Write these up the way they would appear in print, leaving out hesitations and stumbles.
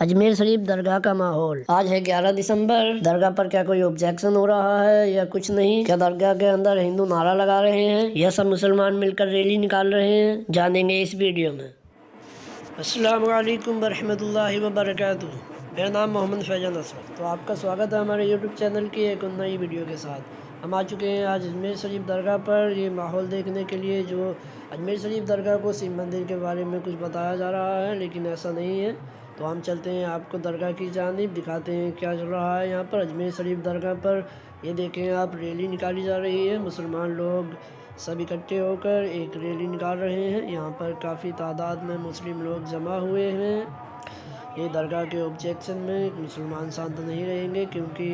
अजमेर शरीफ दरगाह का माहौल। आज है 11 दिसंबर। दरगाह पर क्या कोई ऑब्जेक्शन हो रहा है या कुछ नहीं? क्या दरगाह के अंदर हिंदू नारा लगा रहे हैं या सब मुसलमान मिलकर रैली निकाल रहे हैं? जानेंगे इस वीडियो में। अस्सलामु अलैकुम वरहमतुल्लाहि वबरकातुहू। मेरा नाम मोहम्मद फैजान असद। तो आपका स्वागत है हमारे यूट्यूब चैनल की एक नई वीडियो के साथ। हम आ चुके हैं आज अजमेर शरीफ दरगाह पर ये माहौल देखने के लिए। जो अजमेर शरीफ दरगाह को शिव मंदिर के बारे में कुछ बताया जा रहा है, लेकिन ऐसा नहीं है। तो हम चलते हैं, आपको दरगाह की जानिब दिखाते हैं क्या चल रहा है यहाँ पर अजमेर शरीफ दरगाह पर। ये देखें आप, रैली निकाली जा रही है। मुसलमान लोग सब इकट्ठे होकर एक रैली निकाल रहे हैं। यहाँ पर काफ़ी तादाद में मुस्लिम लोग जमा हुए हैं। ये दरगाह के ऑब्जेक्शन में मुसलमान शांत नहीं रहेंगे, क्योंकि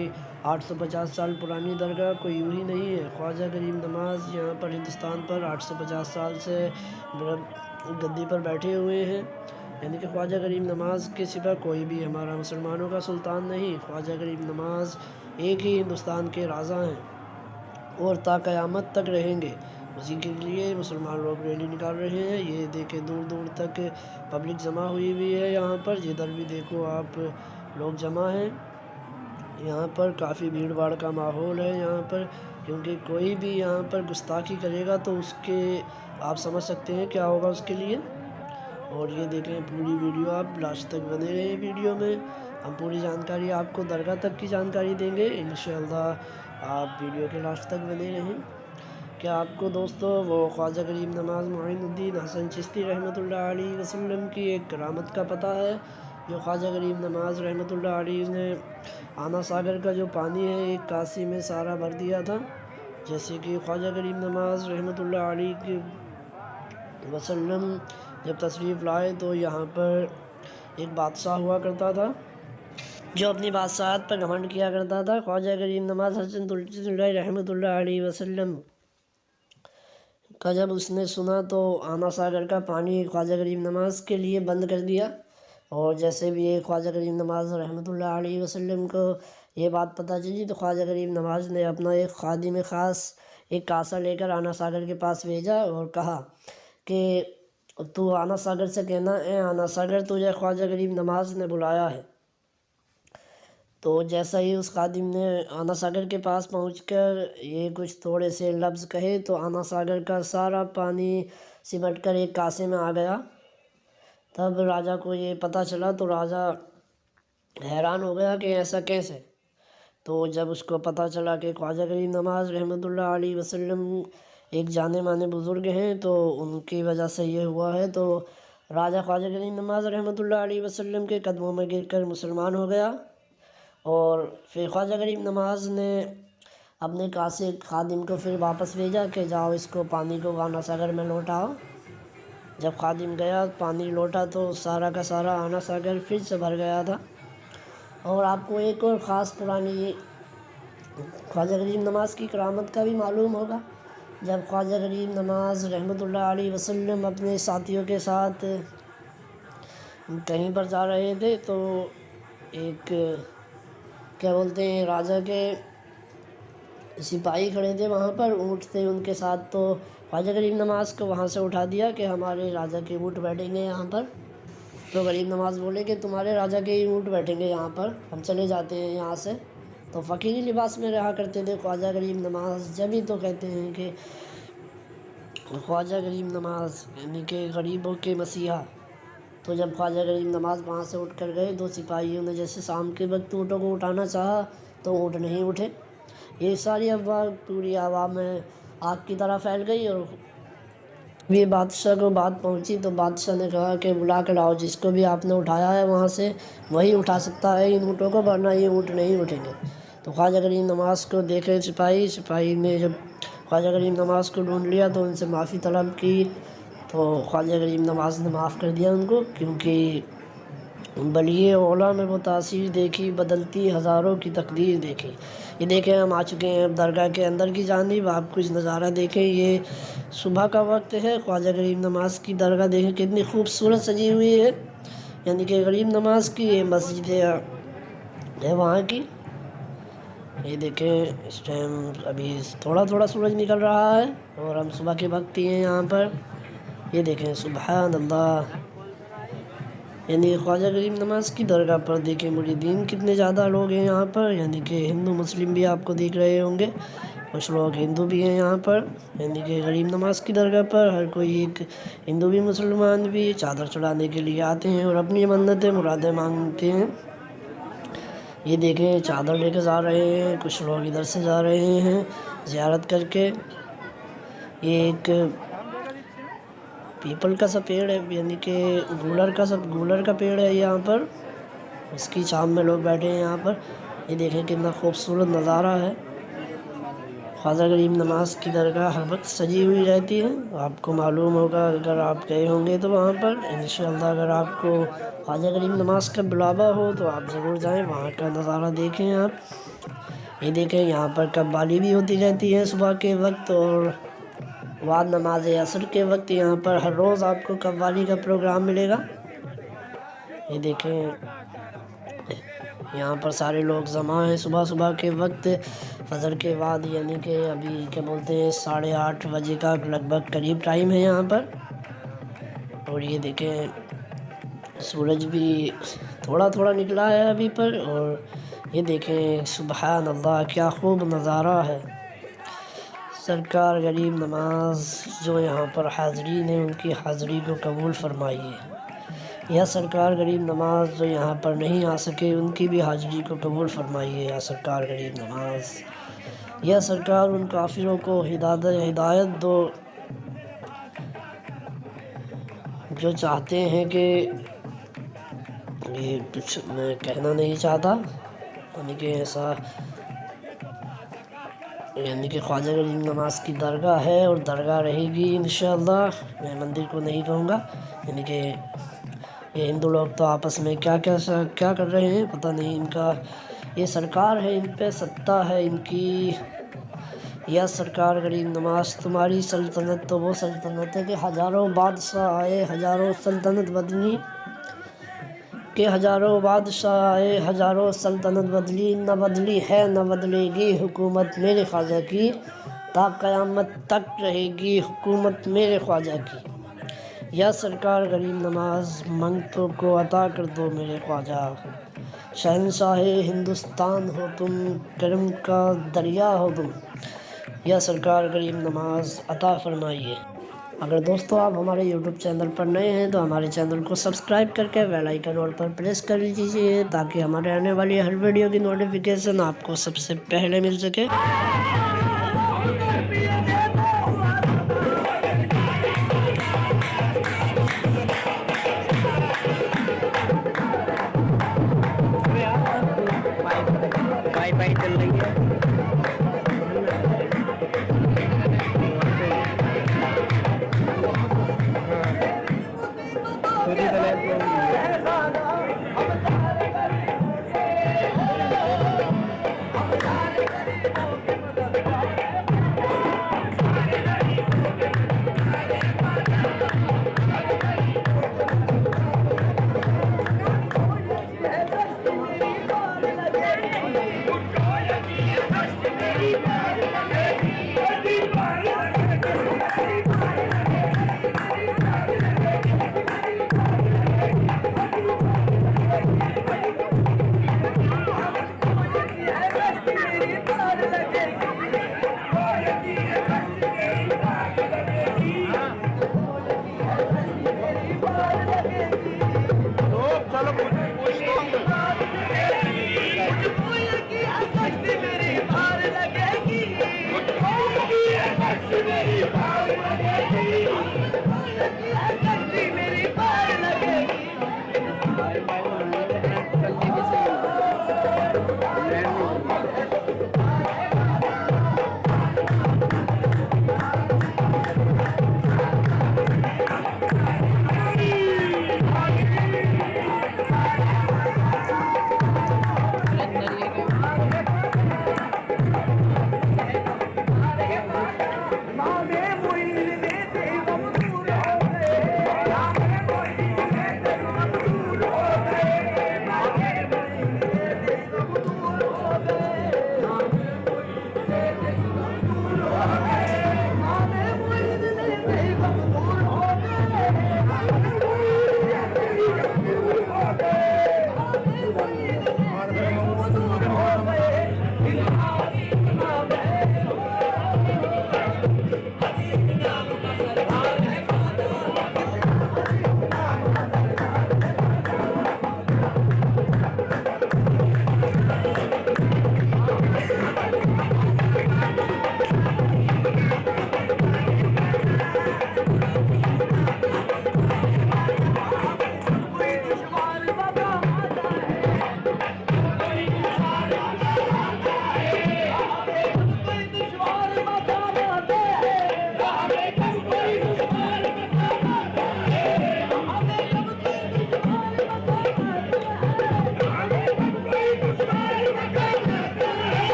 850 साल पुरानी दरगाह कोई यूँ ही नहीं है। ख्वाजा गरीब नवाज़ यहाँ पर हिंदुस्तान पर 850 साल से गद्दी पर बैठे हुए हैं। यानी कि ख्वाजा गरीब नवाज़ के सिवा कोई भी हमारा मुसलमानों का सुल्तान नहीं। ख्वाजा गरीब नवाज़ एक ही हिंदुस्तान के राजा हैं और ता क़यामत तक रहेंगे। उसी के लिए मुसलमान लोग रैली निकाल रहे हैं। ये देखें, दूर दूर तक पब्लिक जमा हुई भी है यहाँ पर। जिधर भी देखो आप, लोग जमा हैं। यहाँ पर काफ़ी भीड़ भाड़ का माहौल है यहाँ पर, क्योंकि कोई भी यहाँ पर गुस्ताखी करेगा तो उसके आप समझ सकते हैं क्या होगा उसके लिए। और ये देखें, पूरी वीडियो आप लास्ट तक बने रहे। वीडियो में हम पूरी जानकारी आपको दरगाह तक की जानकारी देंगे इंशाअल्लाह। आप वीडियो के लास्ट तक बने रहें। क्या आपको दोस्तों वो ख्वाजा गरीब नवाज़ मोइनुद्दीन हसन चिश्ती रहमतुल्लाह अलैहि वसल्लम की एक करामत का पता है? जो ख्वाजा गरीब नवाज़ रहमतुल्लाह अलैहि ने आना सागर का जो पानी है एक कासी में सारा भर दिया था। जैसे कि ख्वाजा गरीब नवाज़ रहमतुल्लाह अलैहि वसल्लम जब तशरीफ़ लाए तो यहाँ पर एक बादशाह हुआ करता था जो अपनी बादशाहत पर घमंड किया करता था। ख्वाजा गरीब नवाज़ हसन रहमतुल्लाह अलैहि वसल्लम का जब उसने सुना तो आना सागर का पानी ख्वाजा गरीब नवाज़ के लिए बंद कर दिया। और जैसे भी ये ख्वाजा गरीब नवाज़ रहमतुल्लाह अलैहि वसल्लम को ये बात पता चली तो ख्वाजा गरीब नवाज़ ने अपना एक खादिम ख़ास एक कासा लेकर आना सागर के पास भेजा और कहा कि तू आना सागर से कहना, ए आना सागर, तुझे ख्वाजा गरीब नवाज़ ने बुलाया है। तो जैसा ही उस खादिम ने आना सागर के पास पहुंचकर ये कुछ थोड़े से लफ्ज़ कहे तो आना सागर का सारा पानी सिमट कर एक कासे में आ गया। तब राजा को ये पता चला तो राजा हैरान हो गया कि ऐसा कैसे। तो जब उसको पता चला कि ख्वाजा गरीब नवाज़ रहमतुल्लाह अलैहि वसल्लम एक जाने माने बुज़ुर्ग हैं तो उनकी वजह से ये हुआ है, तो राजा ख्वाजा गरीब नवाज़ रहमतुल्लाह अलैहि वसल्लम के कदमों में गिरकर मुसलमान हो गया। और फिर ख्वाजा गरीब नवाज़ ने अपने कासे खादिम को फिर वापस भेजा कि जाओ इसको पानी को आना सागर में लौटाओ। जब खादिम गया पानी लौटा तो सारा का सारा आना सागर फिर से भर गया था। और आपको एक और ख़ास पुरानी ख्वाजा गरीब नवाज़ की करामत का भी मालूम होगा। जब ख्वाजा गरीब नवाज़ रहमतुल्लाह अलैहि वसल्लम अपने साथियों के साथ कहीं पर जा रहे थे तो एक क्या बोलते हैं राजा के सिपाही खड़े थे वहाँ पर, ऊँट थे उनके साथ। तो ख्वाजा गरीब नवाज़ को वहाँ से उठा दिया कि हमारे राजा के ऊँट बैठेंगे यहाँ पर। तो गरीब नवाज़ बोले कि तुम्हारे राजा के ही ऊँट बैठेंगे यहाँ पर, हम चले जाते हैं यहाँ से। तो फ़कीरी लिबास में रहा करते थे ख्वाजा गरीब नवाज़। जब ही तो कहते हैं कि ख्वाजा गरीब नवाज़ यानी कि गरीबों के मसीहा। तो जब ख्वाजा गरीब नवाज़ वहाँ से उठ कर गए तो सिपाहियों ने जैसे शाम के वक्त ऊँटों को उठाना चाहा तो ऊँट नहीं उठे। ये सारी अफवाह पूरी आवाम में आग की तरह फैल गई। और ये बादशाह को बात पहुंची तो बादशाह ने कहा कि बुला कर लाओ, जिसको भी आपने उठाया है वहाँ से वही उठा सकता है इन ऊँटों को, वरना ये ऊँट नहीं उठेंगे। तो ख्वाजा गरीब नवाज़ को देखे सिपाही ने जब ख्वाजा गरीब नवाज़ को ढूंढ लिया तो उनसे माफ़ी तलब की। तो ख्वाजा गरीब नवाज़ ने माफ़ कर दिया उनको, क्योंकि बलिए औला में वो तासीर देखी, बदलती हज़ारों की तकदीर देखी। ये देखें, हम आ चुके हैं अब दरगाह के अंदर की जानिब। आप कुछ नज़ारा देखें, ये सुबह का वक्त है। ख्वाजा गरीब नवाज़ की दरगाह देखें कितनी खूबसूरत सजी हुई है। यानी कि गरीब नवाज़ की ये मस्जिद है वहाँ की। ये देखें, इस टाइम अभी थोड़ा थोड़ा सूरज निकल रहा है और हम सुबह के वक्त ही हैं यहाँ पर। ये देखें, सुबहान अल्लाह। यानी ख्वाजा गरीब नवाज़ की दरगाह पर देखें मुरीदीन कितने ज़्यादा लोग हैं यहाँ पर, यानी कि हिंदू मुस्लिम भी आपको दिख रहे होंगे, कुछ लोग हिंदू भी हैं यहाँ पर। यानी कि गरीब नवाज़ की दरगाह पर हर कोई, एक हिंदू भी मुसलमान भी चादर चढ़ाने के लिए आते हैं और अपनी मन्नतें मुरादें मांगते हैं। ये देखें चादर लेकर जा रहे हैं, कुछ लोग इधर से जा रहे हैं ज़ियारत करके। ये एक पीपल का सा पेड़ है, यानी कि गूलर का पेड़ है यहाँ पर, इसकी छाँव में लोग बैठे हैं यहाँ पर। ये देखें कितना खूबसूरत नज़ारा है। ख्वाजा गरीब नवाज़ की दरगाह हर वक्त सजी हुई रहती है, आपको मालूम होगा अगर आप गए होंगे तो वहाँ पर। इंशाअल्लाह अगर आपको ख्वाजा गरीब नवाज़ का बुलावा हो तो आप ज़रूर जाएं, वहाँ का नज़ारा देखें आप। ये देखें यहाँ पर कव्वाली भी होती रहती है सुबह के वक्त, और बाद नमाज असर के वक्त यहाँ पर हर रोज़ आपको कव्वाली का प्रोग्राम मिलेगा। ये देखें यहाँ पर सारे लोग जमा हैं सुबह के वक्त फजर के बाद, यानी कि अभी क्या बोलते हैं 8:30 बजे का लगभग करीब टाइम है यहाँ पर। और ये देखें सूरज भी थोड़ा निकला है अभी पर, और ये देखें सुबहान अल्लाह क्या खूब नज़ारा है। सरकार गरीब नवाज़ जो यहाँ पर हाज़रीन हैं उनकी हाज़री को कबूल फरमाइए। या सरकार गरीब नवाज़ जो यहाँ पर नहीं आ सके उनकी भी हाज़री को कबूल फरमाइए। या सरकार गरीब नवाज़, या सरकार उन काफिरों को हिदायत दो जो चाहते हैं कि, ये कुछ मैं कहना नहीं चाहता, यानी कि ऐसा, यानी कि ख्वाजा गरीब नवाज़ की दरगाह है और दरगाह रहेगी इंशाअल्लाह, मैं मंदिर को नहीं कहूँगा। यानी कि ये हिंदू लोग तो आपस में क्या कर रहे हैं पता नहीं, इनका ये सरकार है, इन पे सत्ता है इनकी। या सरकार गरीब नवाज़ तुम्हारी सल्तनत तो वो सल्तनत है कि हज़ारों बादशाह आए, हज़ारों सल्तनत बदली, कि हज़ारों बादशाह आए, हज़ारों सल्तनत बदली, न बदली है न बदलेगी हुकूमत मेरे ख्वाजा की, ता क़यामत तक रहेगी हुकूमत मेरे ख्वाजा की। या सरकार गरीब नवाज़ मंगतों को अता कर दो मेरे ख्वाजा, शहंशाह हिंदुस्तान हो तुम, करम का दरिया हो तुम। या सरकार गरीब नवाज़ अता फरमाइए। अगर दोस्तों आप हमारे YouTube चैनल पर नए हैं तो हमारे चैनल को सब्सक्राइब करके बेल आइकन ऑल पर प्रेस कर लीजिए, ताकि हमारे आने वाली हर वीडियो की नोटिफिकेशन आपको सबसे पहले मिल सके। वाईफाई चल रही है।